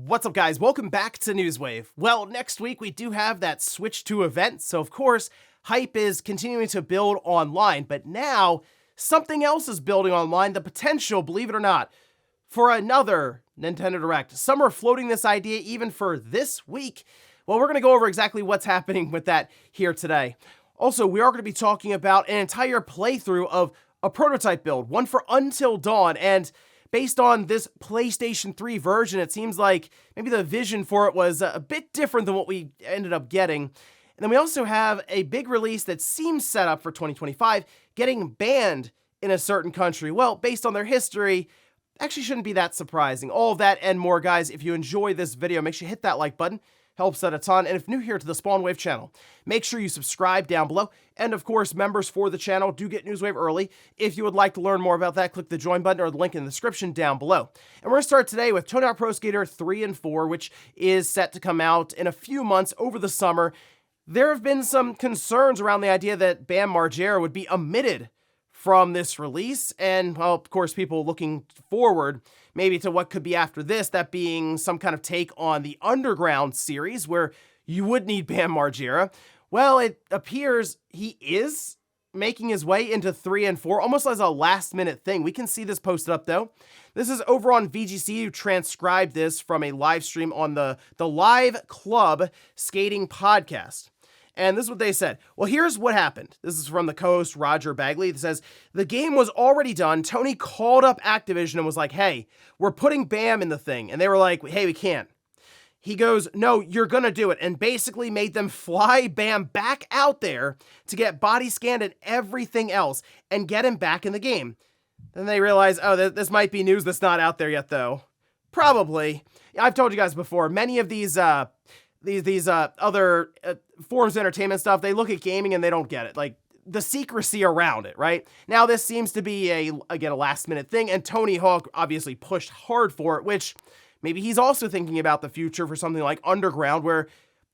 What's up, guys? Welcome back to Newswave. Well, next week we do have that switch to event, so of course, hype is continuing to build online, but now something else is building online, the potential, believe it or not, for another Nintendo Direct. Some are floating this idea even for this week. Well, we're going to go over exactly what's happening with that here today. Also, we are going to be talking about an entire playthrough of a prototype build, one for Until Dawn, and based on this PlayStation 3 version, it seems like maybe the vision for it was a bit different than what we ended up getting. And then we also have a big release that seems set up for 2025, getting banned in a certain country. Well, based on their history, actually shouldn't be that surprising. All of that and more, guys. If you enjoy this video, make sure you hit that like button. Helps out a ton. And if new here to the Spawnwave channel, make sure you subscribe down below. And of course, members for the channel do get Newswave early. If you would like to learn more about that, click the join button or the link in the description down below. And we're going to start today with Tony Hawk Pro Skater 3 and 4, which is set to come out in a few months over the summer. There have been some concerns around the idea that Bam Margera would be omitted from this release. And, well, of course, people looking forward maybe to what could be after this, that being some kind of take on the Underground series where you would need Bam Margera. Well, it appears he is making his way into 3 and 4, almost as a last-minute thing. We can see this posted up, though. This is over on VGC, who transcribed this from a live stream on the Live Club Skating podcast. And this is what they said. Well, here's what happened. This is from the co-host Roger Bagley. It says, the game was already done. Tony called up Activision and was like, hey, we're putting Bam in the thing. And they were like, hey, we can't. He goes, no, you're going to do it. And basically made them fly Bam back out there to get body scanned and everything else and get him back in the game. Then they realized, oh, this might be news that's not out there yet, though. Probably. I've told you guys before, many of these other forms of entertainment stuff, they look at gaming and they don't get it. Like, the secrecy around it, right? Now, this seems to be a last-minute thing, and Tony Hawk obviously pushed hard for it, which maybe he's also thinking about the future for something like Underground, where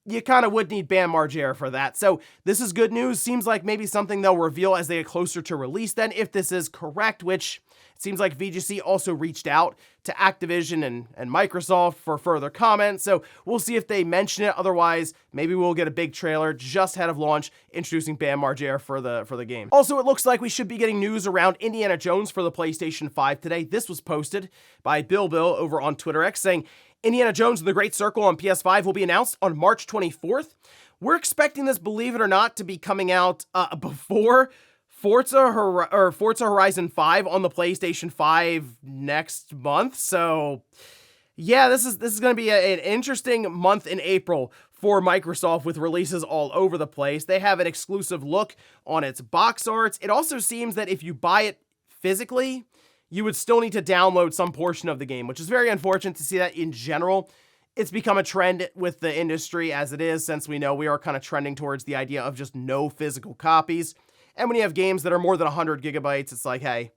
you kind of would need Bam Margera for that. So this is good news. Seems like maybe something they'll reveal as they get closer to release then, if this is correct, which it seems like VGC also reached out to Activision and Microsoft for further comments. So we'll see if they mention it. Otherwise, maybe we'll get a big trailer just ahead of launch introducing Bam Margera for the game. Also, it looks like we should be getting news around Indiana Jones for the PlayStation 5 today. This was posted by Bill over on Twitter X saying, Indiana Jones and the Great Circle on PS5 will be announced on March 24th. We're expecting this, believe it or not, to be coming out before Forza Horizon 5 on the PlayStation 5 next month. So, yeah, this is going to be an interesting month in April for Microsoft with releases all over the place. They have an exclusive look on its box arts. It also seems that if you buy it physically, you would still need to download some portion of the game, which is very unfortunate to see that in general. It's become a trend with the industry as it is, since we know we are kind of trending towards the idea of just no physical copies. And when you have games that are more than 100 gigabytes, it's like, hey,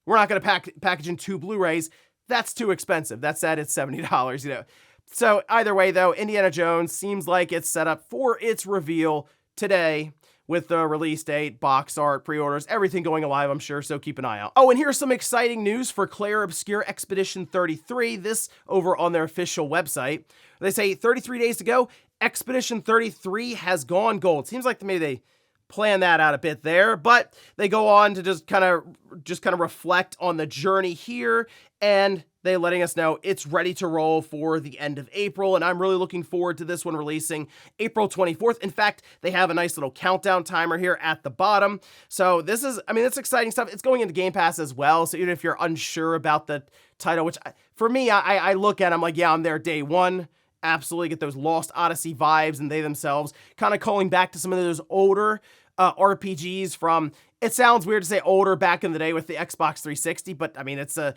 we're not going to package in 2 Blu-rays. That's too expensive. That said, it's $70, you know. So either way, though, Indiana Jones seems like it's set up for its reveal today, with the release date, box art, pre-orders, everything going live, I'm sure, so keep an eye out. Oh, and here's some exciting news for Claire Obscur Expedition 33, this over on their official website. They say 33 days to go, Expedition 33 has gone gold. Seems like maybe they plan that out a bit there, but they go on to just kind of reflect on the journey here, and they're letting us know it's ready to roll for the end of April, and I'm really looking forward to this one releasing April 24th. In fact, they have a nice little countdown timer here at the bottom. So this is, I mean, it's exciting stuff. It's going into Game Pass as well, so even if you're unsure about the title, which for me, I look at, I'm like, yeah, I'm there day one. Absolutely get those Lost Odyssey vibes, and they themselves kind of calling back to some of those older RPGs from, it sounds weird to say older back in the day with the Xbox 360, but I mean, it's a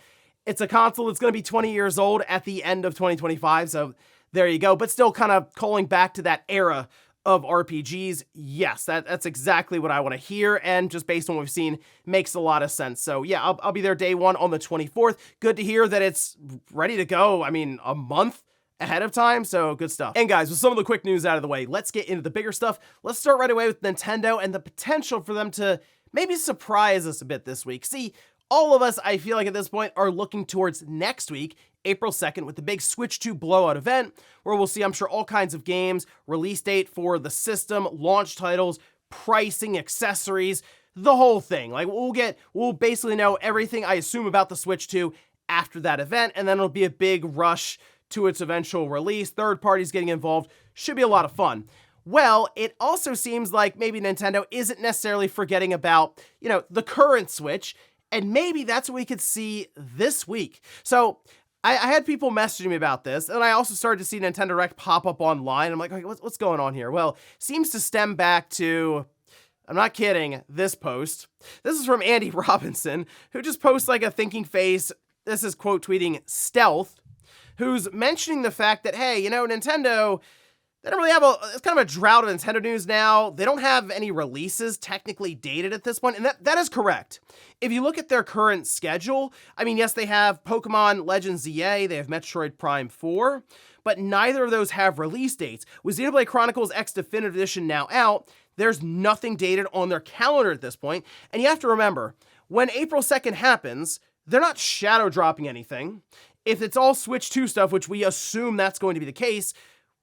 console that's going to be 20 years old at the end of 2025, so there you go. But still kind of calling back to that era of RPGs. Yes, that's exactly what I want to hear, and just based on what we've seen, makes a lot of sense. So yeah, I'll be there day one on the 24th. Good to hear that it's ready to go. I mean, a month ahead of time, so good stuff. And guys, with some of the quick news out of the way, let's get into the bigger stuff. Let's start right away with Nintendo and the potential for them to maybe surprise us a bit this week. See, all of us, I feel like at this point, are looking towards next week, April 2nd with the big Switch 2 blowout event, where we'll see, I'm sure, all kinds of games, release date for the system, launch titles, pricing, accessories, the whole thing. Like, we'll basically know everything, I assume, about the Switch 2 after that event, and then it'll be a big rush to its eventual release. Third parties getting involved. Should be a lot of fun. Well, it also seems like maybe Nintendo isn't necessarily forgetting about, the current Switch, and maybe that's what we could see this week. So I had people messaging me about this, and I also started to see Nintendo Direct pop up online. I'm like, okay, what's going on here? Well, seems to stem back to, I'm not kidding, this post. This is from Andy Robinson, who just posts like a thinking face. This is quote tweeting Stealth, who's mentioning the fact that, hey, Nintendo, they don't really have it's kind of a drought of Nintendo news now. They don't have any releases technically dated at this point, and that is correct. If you look at their current schedule, I mean, yes, they have Pokemon Legends ZA, they have Metroid Prime 4, but neither of those have release dates. With Xenoblade Chronicles X Definitive Edition now out, there's nothing dated on their calendar at this point, and you have to remember, when April 2nd happens, they're not shadow dropping anything. If it's all Switch 2 stuff, which we assume that's going to be the case,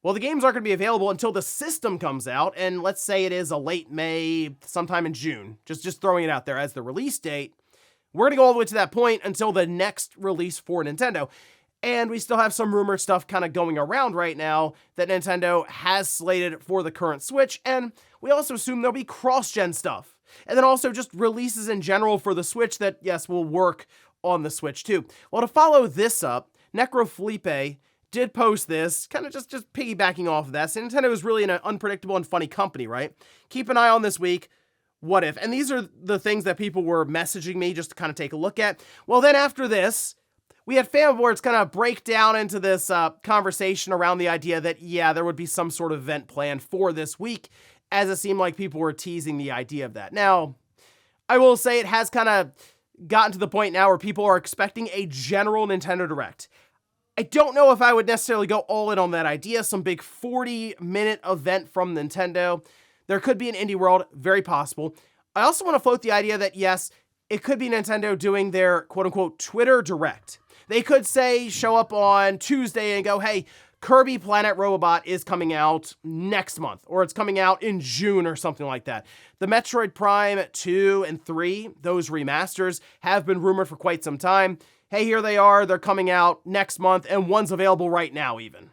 well, the games aren't going to be available until the system comes out, and let's say it is a late May, sometime in June. Just throwing it out there as the release date. We're going to go all the way to that point until the next release for Nintendo. And we still have some rumored stuff kind of going around right now that Nintendo has slated for the current Switch, and we also assume there'll be cross-gen stuff. And then also just releases in general for the Switch that, yes, will work on the Switch too. Well, to follow this up, Necro Felipe did post this, kind of just piggybacking off of that. So Nintendo is really an unpredictable and funny company, right? Keep an eye on this week. What if? And these are the things that people were messaging me just to kind of take a look at. Well, then after this, we had fanboards kind of break down into this conversation around the idea that, yeah, there would be some sort of event planned for this week, as it seemed like people were teasing the idea of that. Now, I will say it has kind of gotten to the point now where people are expecting a general Nintendo Direct. I don't know if I would necessarily go all in on that idea, some big 40-minute event from Nintendo. There could be an indie world, very possible. I also want to float the idea that, yes, it could be Nintendo doing their quote-unquote Twitter Direct. They could say, show up on Tuesday and go, hey, Kirby Planet Robobot is coming out next month, or it's coming out in June or something like that. The Metroid Prime 2 and 3, those remasters, have been rumored for quite some time. Hey, here they are, they're coming out next month, and one's available right now even.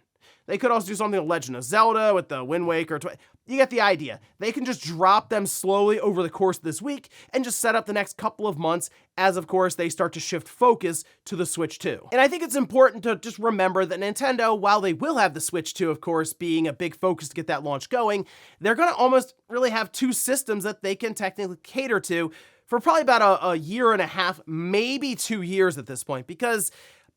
They could also do something with Legend of Zelda, with the Wind Waker. You get the idea. They can just drop them slowly over the course of this week and just set up the next couple of months as, of course, they start to shift focus to the Switch 2. And I think it's important to just remember that Nintendo, while they will have the Switch 2, of course, being a big focus to get that launch going, they're going to almost really have two systems that they can technically cater to for probably about a year and a half, maybe 2 years at this point, because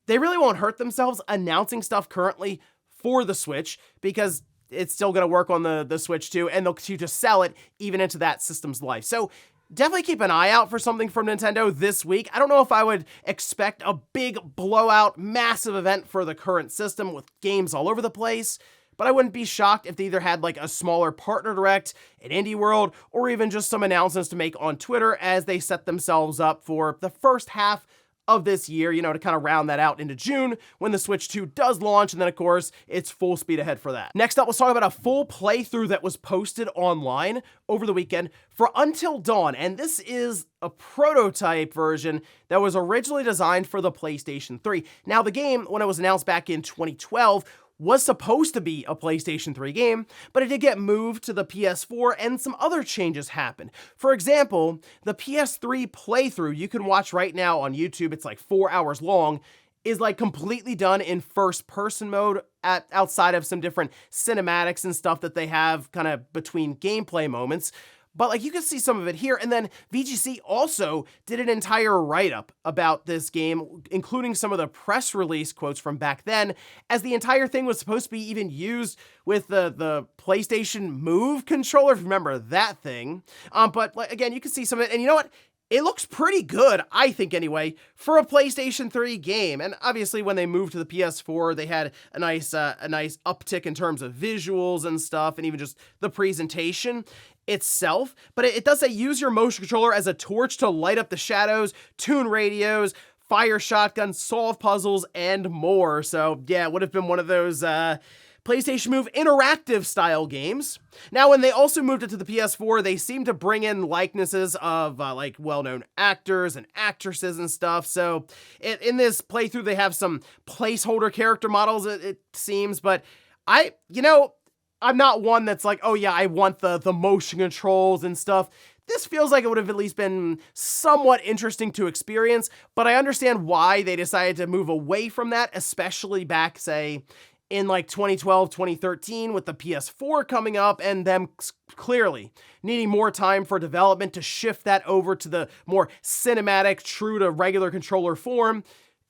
they really won't hurt themselves announcing stuff currently for the Switch, because it's still going to work on the Switch 2, and they'll continue to sell it even into that system's life. So definitely keep an eye out for something from Nintendo this week. I don't know if I would expect a big blowout, massive event for the current system with games all over the place, but I wouldn't be shocked if they either had like a smaller partner direct, an indie world, or even just some announcements to make on Twitter as they set themselves up for the first half of this year, to kind of round that out into June when the Switch 2 does launch, and then of course it's full speed ahead for that. Next up, let's talk about a full playthrough that was posted online over the weekend for Until Dawn, and this is a prototype version that was originally designed for the PlayStation 3. Now, the game, when it was announced back in 2012, was supposed to be a PlayStation 3 game, but it did get moved to the PS4 and some other changes happened. For example, the PS3 playthrough you can watch right now on YouTube, it's like 4 hours long, is like completely done in first person mode outside of some different cinematics and stuff that they have kind of between gameplay moments. But like you can see some of it here, and then VGC also did an entire write-up about this game, including some of the press release quotes from back then, as the entire thing was supposed to be even used with the PlayStation Move controller, if you remember that thing. But like, again, you can see some of it, and you know what? It looks pretty good, I think anyway, for a PlayStation 3 game. And obviously when they moved to the PS4, they had a nice uptick in terms of visuals and stuff, and even just the presentation itself. But it does say use your motion controller as a torch to light up the shadows, tune radios, fire shotguns, solve puzzles, and more. So yeah, it would have been one of those PlayStation Move interactive style games. Now, when they also moved it to the PS4, they seemed to bring in likenesses of like well-known actors and actresses and stuff. So in this playthrough, they have some placeholder character models, it seems, but I'm not one that's like, oh yeah, I want the motion controls and stuff. This feels like it would have at least been somewhat interesting to experience, but I understand why they decided to move away from that, especially back, say, in like 2012, 2013 with the PS4 coming up and them clearly needing more time for development to shift that over to the more cinematic, true to regular controller form.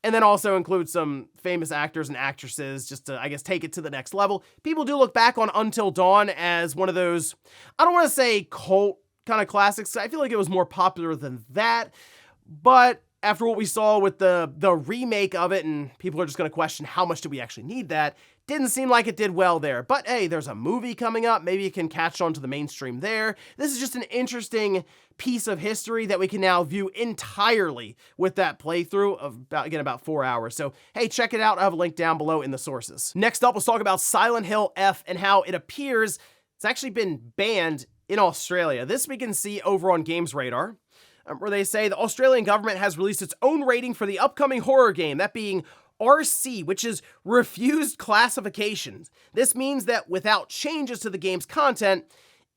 And then also include some famous actors and actresses just to, I guess, take it to the next level. People do look back on Until Dawn as one of those, I don't want to say cult kind of classics. I feel like it was more popular than that. But after what we saw with the remake of it, and people are just going to question how much do we actually need that, didn't seem like it did well there. But hey, there's a movie coming up. Maybe it can catch on to the mainstream there. This is just an interesting piece of history that we can now view entirely with that playthrough of about 4 hours. So hey, check it out. I have a link down below in the sources. Next up, let's talk about Silent Hill F and how it appears it's actually been banned in Australia. This we can see over on Games Radar, where they say the Australian government has released its own rating for the upcoming horror game, that being RC, which is refused classification. This means that without changes to the game's content,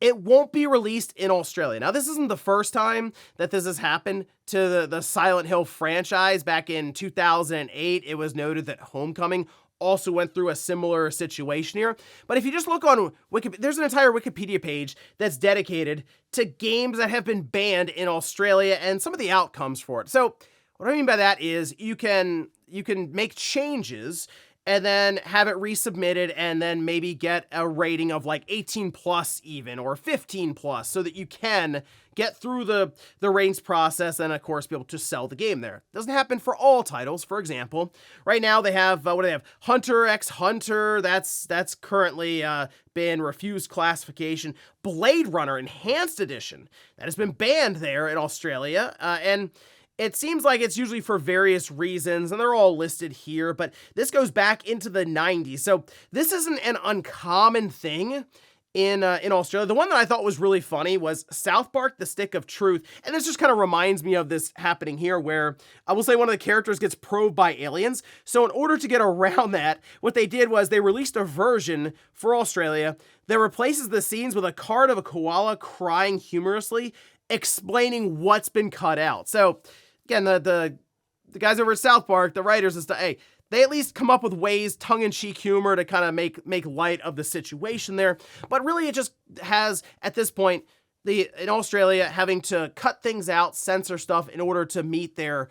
it won't be released in Australia. Now, this isn't the first time that this has happened to the Silent Hill franchise. Back in 2008, it was noted that Homecoming also went through a similar situation here. But if you just look on Wikipedia, there's an entire Wikipedia page that's dedicated to games that have been banned in Australia and some of the outcomes for it. So what I mean by that is you can make changes and then have it resubmitted and then maybe get a rating of like 18 plus even, or 15 plus, so that you can get through the ratings process and of course be able to sell the game there. Doesn't happen for all titles. For example, right now they have, what do they have? Hunter x Hunter, that's currently been refused classification. Blade Runner Enhanced Edition, that has been banned there in Australia, and it seems like it's usually for various reasons, and they're all listed here, but this goes back into the 90s. So this isn't an uncommon thing in Australia. The one that I thought was really funny was South Park: The Stick of Truth, and this just kind of reminds me of this happening here, where I will say one of the characters gets probed by aliens. So in order to get around that, what they did was they released a version for Australia that replaces the scenes with a card of a koala crying humorously, explaining what's been cut out. So again, the guys over at South Park, the writers and stuff, hey, they at least come up with ways, tongue-in-cheek humor to kind of make light of the situation there. But really, it just has, at this point, in Australia, having to cut things out, censor stuff in order to meet their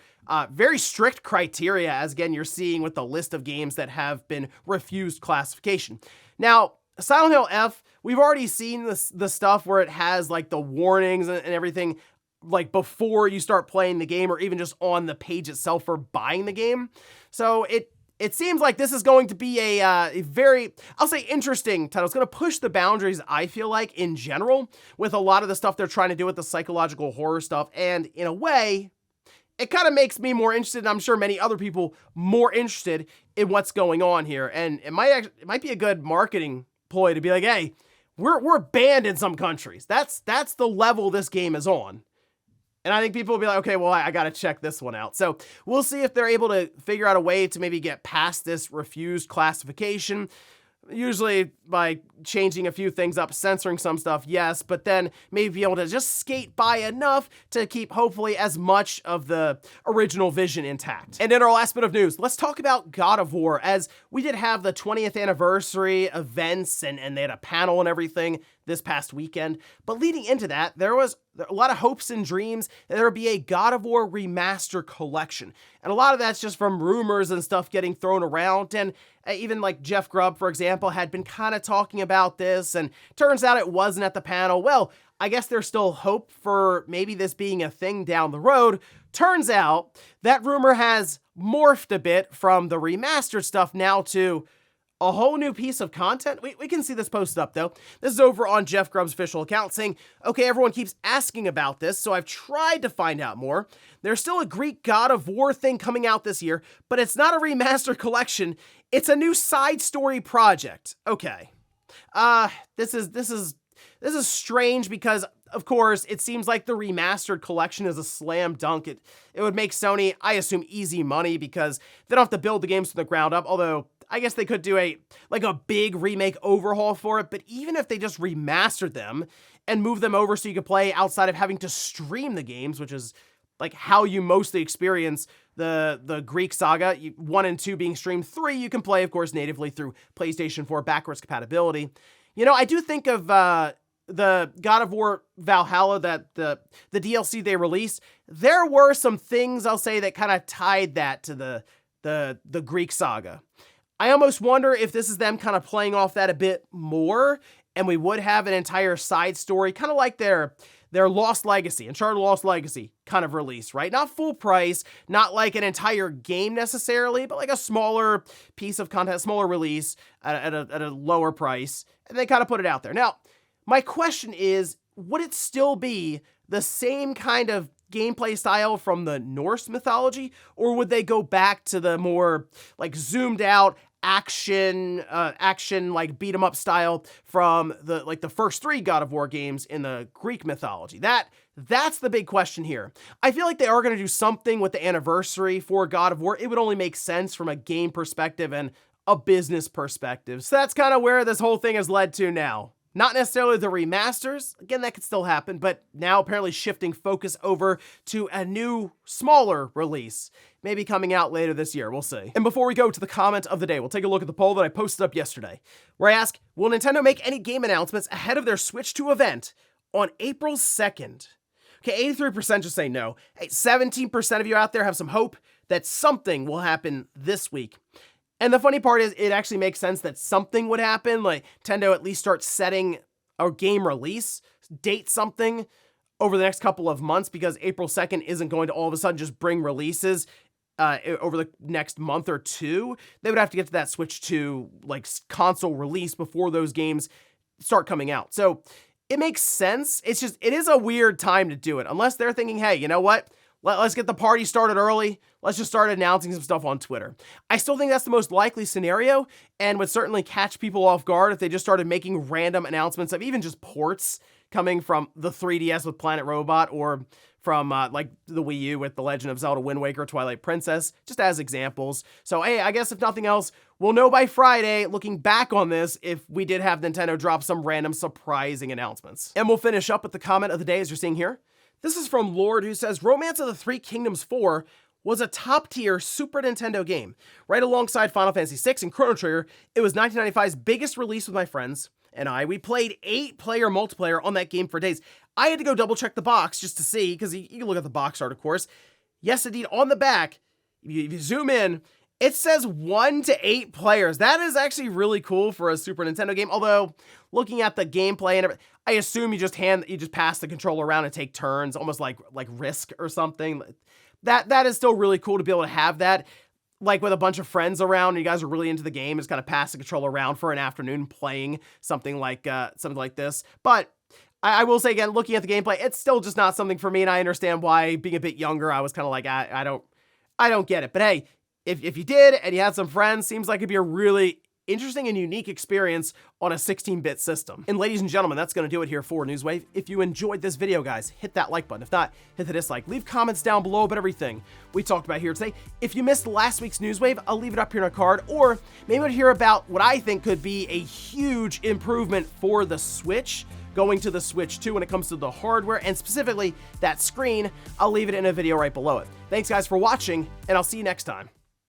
very strict criteria, as again, you're seeing with the list of games that have been refused classification. Now, Silent Hill F, we've already seen the stuff where it has like the warnings and everything, like before you start playing the game, or even just on the page itself for buying the game. So it seems like this is going to be a very, I'll say, interesting title. It's going to push the boundaries, I feel like, in general, with a lot of the stuff they're trying to do with the psychological horror stuff. And in a way, it kind of makes me more interested, and I'm sure many other people more interested in what's going on here. And it might be a good marketing ploy to be like, hey, we're banned in some countries. That's the level this game is on. And I think people will be like, okay, well, I got to check this one out. So we'll see if they're able to figure out a way to maybe get past this refused classification. Usually by changing a few things up, censoring some stuff, yes, but then maybe be able to just skate by enough to keep hopefully as much of the original vision intact. And in our last bit of news, let's talk about God of War, as we did have the 20th anniversary events and they had a panel and everything this past weekend. But leading into that, there was a lot of hopes and dreams that there would be a God of War remaster collection. And a lot of that's just from rumors and stuff getting thrown around. And even like Jeff Grubb, for example, had been kind of talking about this, and turns out it wasn't at the panel. Well, I guess there's still hope for maybe this being a thing down the road. Turns out that rumor has morphed a bit from the remastered stuff now to, a whole new piece of content? We can see this posted up though. This is over on Jeff Grubb's official account saying, okay, everyone keeps asking about this, so I've tried to find out more. There's still a Greek God of War thing coming out this year, but it's not a remastered collection. It's a new side story project. Okay. This is strange because, of course, it seems like the remastered collection is a slam dunk. It would make Sony, I assume, easy money because they don't have to build the games from the ground up, although I guess they could do a big remake overhaul for it, but even if they just remastered them and move them over so you could play outside of having to stream the games, which is like how you mostly experience the Greek saga, 1 and 2 being streamed, 3 you can play, of course, natively through PlayStation 4 backwards compatibility. You know, I do think of the God of War Valhalla, that the DLC they released, there were some things, I'll say, that kind of tied that to the Greek saga. I almost wonder if this is them kind of playing off that a bit more, and we would have an entire side story, kind of like their Lost Legacy, Uncharted Lost Legacy kind of release, right? Not full price, not like an entire game necessarily, but like a smaller piece of content, smaller release at a lower price, and they kind of put it out there. Now, my question is, would it still be the same kind of gameplay style from the Norse mythology, or would they go back to the more like zoomed out action like beat 'em up style from the first 3 God of War games in the Greek mythology? That's the big question here. I feel like they are going to do something with the anniversary for God of War. It would only make sense from a game perspective and a business perspective. So that's kind of where this whole thing has led to now. Not necessarily the remasters, again, that could still happen, but now apparently shifting focus over to a new, smaller release, maybe coming out later this year, we'll see. And before we go to the comment of the day, we'll take a look at the poll that I posted up yesterday, where I ask, will Nintendo make any game announcements ahead of their Switch 2 event on April 2nd? Okay, 83% just say no. Hey, 17% of you out there have some hope that something will happen this week. And the funny part is, it actually makes sense that something would happen, like Nintendo at least start setting a game release, date something over the next couple of months, because April 2nd isn't going to all of a sudden just bring releases over the next month or two. They would have to get to that Switch 2 like console release before those games start coming out. So it makes sense. It's just, it is a weird time to do it, unless they're thinking, hey, you know what? Let's get the party started early. Let's just start announcing some stuff on Twitter. I still think that's the most likely scenario, and would certainly catch people off guard if they just started making random announcements of even just ports coming from the 3DS with Planet Robot, or from like the Wii U with The Legend of Zelda Wind Waker, Twilight Princess, just as examples. So hey, I guess if nothing else, we'll know by Friday, looking back on this, if we did have Nintendo drop some random surprising announcements. And we'll finish up with the comment of the day, as you're seeing here. This is from Lord, who says, Romance of the Three Kingdoms 4 was a top-tier Super Nintendo game. Right alongside Final Fantasy VI and Chrono Trigger, it was 1995's biggest release with my friends and I. We played 8-player multiplayer on that game for days. I had to go double-check the box just to see, because you can look at the box art, of course. Yes, indeed, on the back, if you zoom in, it says 1 to 8 players. That is actually really cool for a Super Nintendo game, although looking at the gameplay and everything, I assume you just pass the controller around and take turns, almost like Risk or something. That is still really cool to be able to have that, like with a bunch of friends around and you guys are really into the game, just kind of pass the controller around for an afternoon playing something like this. But I will say again, looking at the gameplay, it's still just not something for me, and I understand why, being a bit younger, I was kind of like, I don't get it. But hey, if you did and you had some friends, seems like it'd be a really interesting and unique experience on a 16-bit system. And ladies and gentlemen, that's going to do it here for Newswave. If you enjoyed this video, guys, hit that like button. If not, hit the dislike. Leave comments down below about everything we talked about here today. If you missed last week's Newswave, I'll leave it up here in a card, or maybe we'll hear about what I think could be a huge improvement for the Switch, going to the Switch 2 when it comes to the hardware, and specifically that screen. I'll leave it in a video right below it. Thanks guys for watching, and I'll see you next time.